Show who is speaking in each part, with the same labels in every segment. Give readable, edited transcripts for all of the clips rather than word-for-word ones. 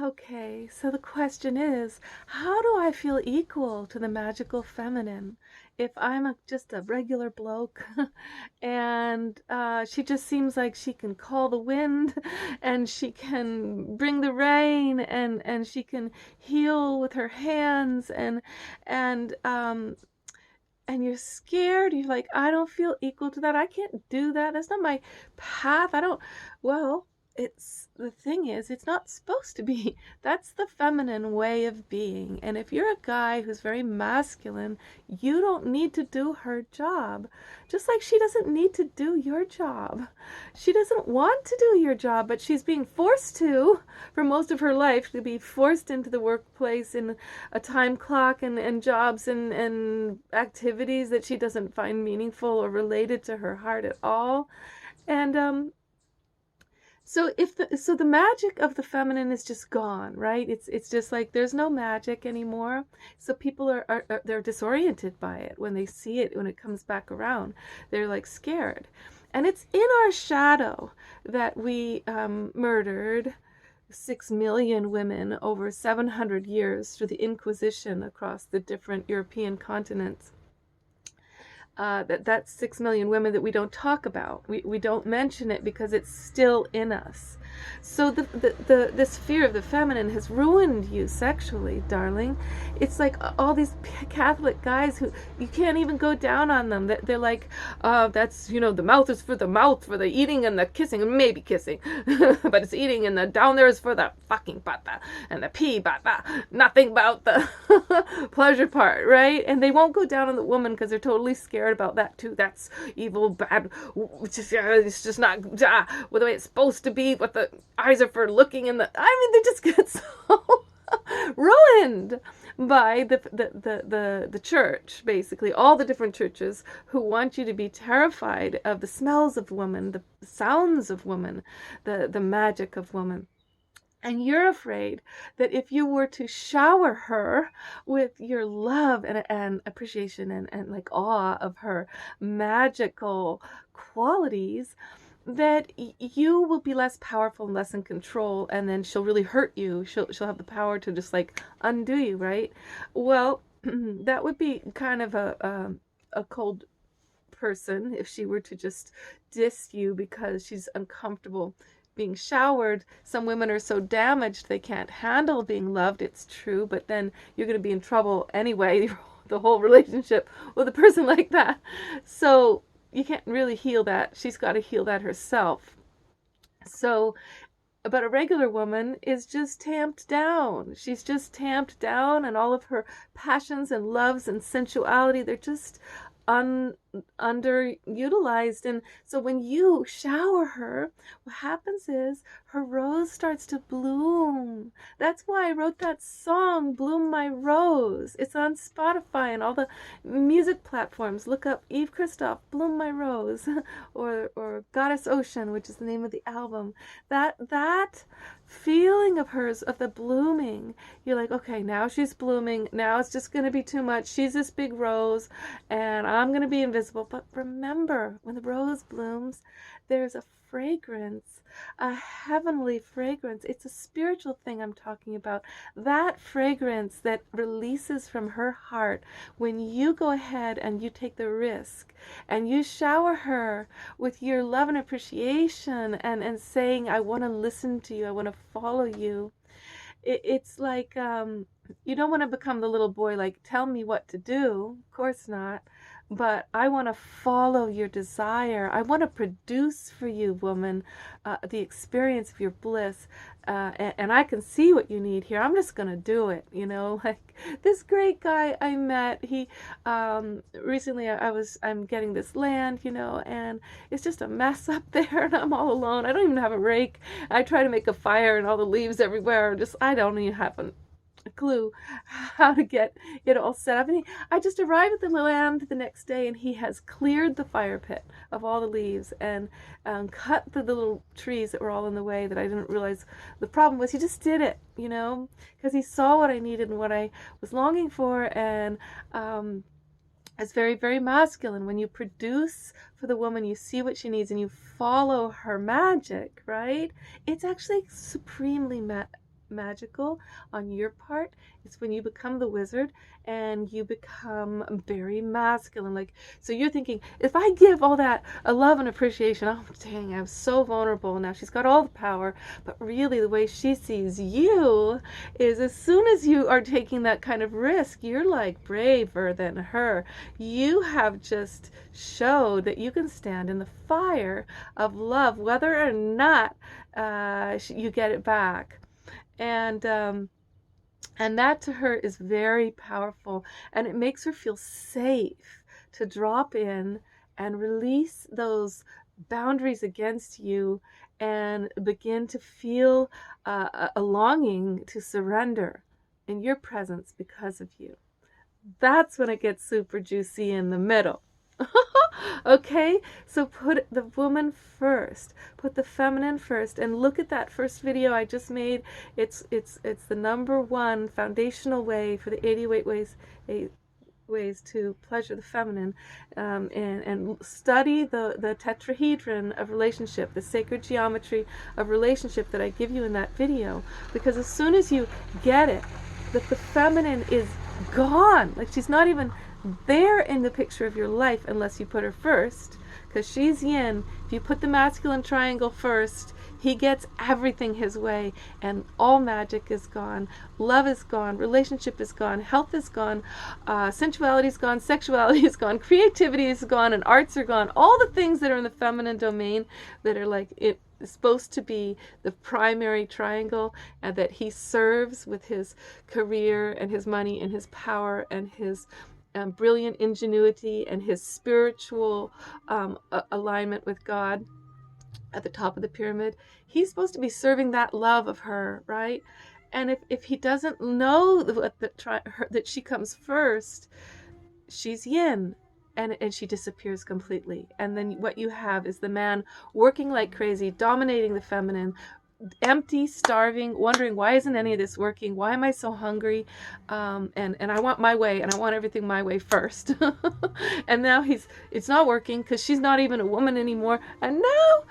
Speaker 1: Okay, so the question is, how do I feel equal to the magical feminine if I'm just a regular bloke and she just seems like she can call the wind and she can bring the rain and she can heal with her hands and um and you're scared. You're like, I don't feel equal to that. I can't do that. That's not my path. I don't. Well, it's the thing is, it's not supposed to be. That's the feminine way of being. And if you're a guy who's very masculine, you don't need to do her job. Just like she doesn't need to do your job. She doesn't want to do your job, but she's being forced to for most of her life, to be forced into the workplace in a time clock and jobs and activities that she doesn't find meaningful or related to her heart at all. And so the magic of the feminine is just gone, right? It's just like there's no magic anymore. So people are they're disoriented by it when they see it, when it comes back around. They're like scared. And it's in our shadow that we murdered 6 million women over 700 years through the Inquisition across the different European continents. That's 6 million women that we don't talk about. We don't mention it because it's still in us. So this fear of the feminine has ruined you sexually, darling. It's like all these Catholic guys who you can't even go down on them. They're like, that's, the mouth is for the mouth, for the eating and the kissing, and maybe kissing, but it's eating, and the down there is for the fucking bata and the pee bata. Nothing about the pleasure part, right? And they won't go down on the woman because they're totally scared about that too. That's evil, bad. It's just not the way it's supposed to be. What the eyes are for looking in the. I mean, they just get so ruined by the church, basically all the different churches who want you to be terrified of the smells of woman, the sounds of woman, the magic of woman. And you're afraid that if you were to shower her with your love and appreciation and like awe of her magical qualities, that you will be less powerful and less in control, and then she'll really hurt you. She'll have the power to just like undo you, right? Well, that would be kind of a cold person if she were to just diss you because she's uncomfortable being showered. Some women are so damaged they can't handle being loved, it's true, but then you're going to be in trouble anyway, the whole relationship with a person like that. So you can't really heal that. She's got to heal that herself. So, but a regular woman is just tamped down. She's just tamped down, and all of her passions and loves and sensuality, they're just underutilized. And so when you shower her, what happens is her rose starts to bloom. That's why I wrote that song, Bloom My Rose. It's on Spotify and all the music platforms. Look up Eve Christoph, Bloom My Rose, or Goddess Ocean, which is the name of the album. That feeling of hers, of the blooming, you're like, okay, now she's blooming, now it's just going to be too much. She's this big rose and I'm going to be invisible. But remember, when the rose blooms, there's a fragrance, a heavenly fragrance. It's a spiritual thing I'm talking about. That fragrance that releases from her heart when you go ahead and you take the risk and you shower her with your love and appreciation and saying, I want to listen to you, I want to follow you. It's like, you don't want to become the little boy, like, tell me what to do. Of course not. But I want to follow your desire. I want to produce for you, woman, the experience of your bliss. And I can see what you need here. I'm just going to do it. Like this great guy I met, he, recently I'm getting this land, and it's just a mess up there and I'm all alone. I don't even have a rake. I try to make a fire and all the leaves everywhere. I don't even have a clue how to get it all set up. And I just arrived at the land the next day, and he has cleared the fire pit of all the leaves and cut the little trees that were all in the way that I didn't realize the problem was. He just did it, because he saw what I needed and what I was longing for. And it's very, very masculine. When you produce for the woman, you see what she needs and you follow her magic, right? It's actually supremely magical on your part. It's when you become the wizard and you become very masculine. Like, so you're thinking, if I give all that a love and appreciation, oh dang, I'm so vulnerable now. She's got all the power. But really, the way she sees you is, as soon as you are taking that kind of risk, you're like braver than her. You have just showed that you can stand in the fire of love, whether or not you get it back. And that to her is very powerful, and it makes her feel safe to drop in and release those boundaries against you and begin to feel a longing to surrender in your presence because of you. That's when it gets super juicy in the middle. Okay, so put the woman first, put the feminine first, and look at that first video I just made. It's the number one foundational way for the 88 ways to pleasure the feminine, and study the tetrahedron of relationship, the sacred geometry of relationship that I give you in that video. Because as soon as you get it, that the feminine is gone, like she's not even there in the picture of your life unless you put her first, because she's yin. If you put the masculine triangle first, he gets everything his way, and all magic is gone, love is gone, relationship is gone, health is gone, sensuality is gone, sexuality is gone, creativity is gone, and arts are gone. All the things that are in the feminine domain that are like it is supposed to be the primary triangle, and that he serves with his career and his money and his power and his brilliant ingenuity and his spiritual alignment with God at the top of the pyramid. He's supposed to be serving that love of her, right? And if he doesn't know that she comes first, she's yin, and she disappears completely. And then what you have is the man working like crazy, dominating the feminine, empty, starving, wondering, why isn't any of this working? Why am I so hungry? And I want my way, and I want everything my way first. And now it's not working because she's not even a woman anymore. And now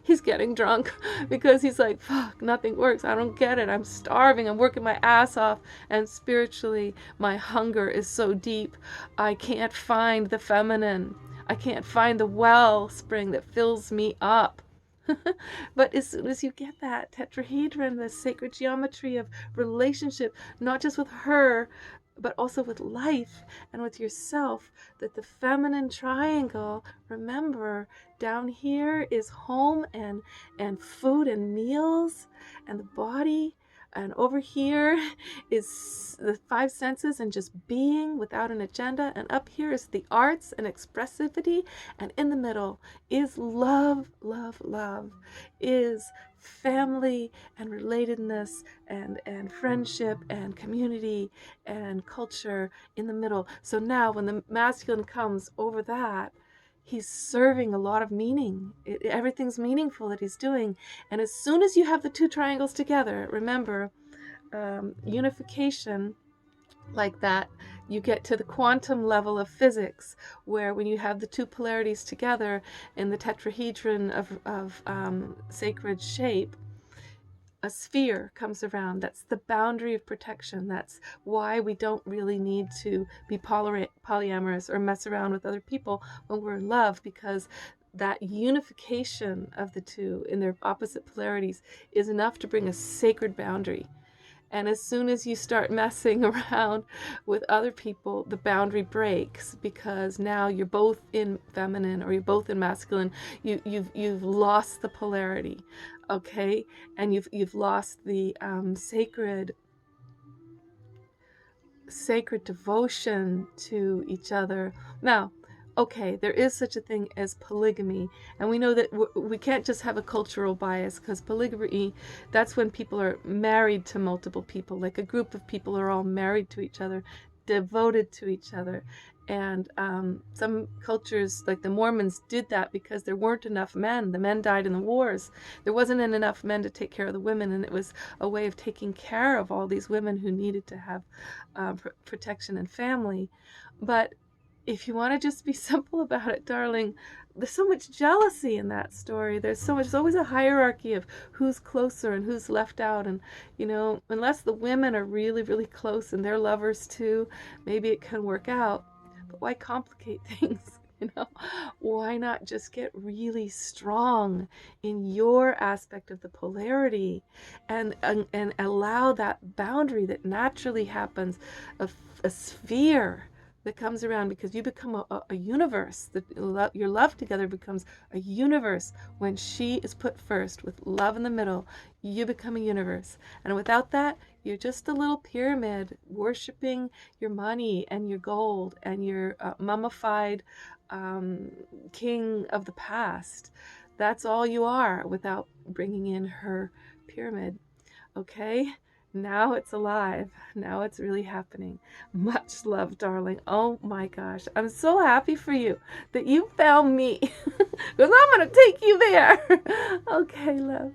Speaker 1: he's getting drunk because he's like, fuck, nothing works. I don't get it. I'm starving. I'm working my ass off. And spiritually, my hunger is so deep. I can't find the feminine. I can't find the wellspring that fills me up. But as soon as you get that tetrahedron, the sacred geometry of relationship, not just with her, but also with life and with yourself, that the feminine triangle, remember, down here is home and food and meals and the body, and over here is the five senses and just being without an agenda, and up here is the arts and expressivity, and in the middle is love, love, love, is family and relatedness and friendship and community and culture in the middle. So now when the masculine comes over that, he's serving a lot of meaning. Everything's meaningful that he's doing. And as soon as you have the two triangles together, remember, unification like that, you get to the quantum level of physics, where when you have the two polarities together in the tetrahedron of sacred shape, a sphere comes around. That's the boundary of protection. That's why we don't really need to be polyamorous or mess around with other people when we're in love, because that unification of the two in their opposite polarities is enough to bring a sacred boundary. And as soon as you start messing around with other people, the boundary breaks, because now you're both in feminine or you're both in masculine. You've lost the polarity, okay? And you've lost the sacred devotion to each other. Now, okay, there is such a thing as polygamy, and we know that we can't just have a cultural bias, because polygamy, that's when people are married to multiple people, like a group of people are all married to each other, devoted to each other. And some cultures, like the Mormons, did that because there weren't enough men. The men died in the wars. There wasn't enough men to take care of the women, and it was a way of taking care of all these women who needed to have protection and family. But if you want to just be simple about it, darling, there's so much jealousy in that story. There's always a hierarchy of who's closer and who's left out. And, unless the women are really, really close and they're lovers too, maybe it can work out. But why complicate things? Why not just get really strong in your aspect of the polarity and allow that boundary that naturally happens, a sphere that comes around, because you become a universe. Your love together becomes a universe when she is put first with love in the middle. You become a universe, and without that, you're just a little pyramid worshiping your money and your gold and your mummified king of the past. That's all you are without bringing in her pyramid. Okay? Now it's alive. Now it's really happening. Much love, darling. Oh my gosh. I'm so happy for you that you found me. Because I'm going to take you there. Okay, love.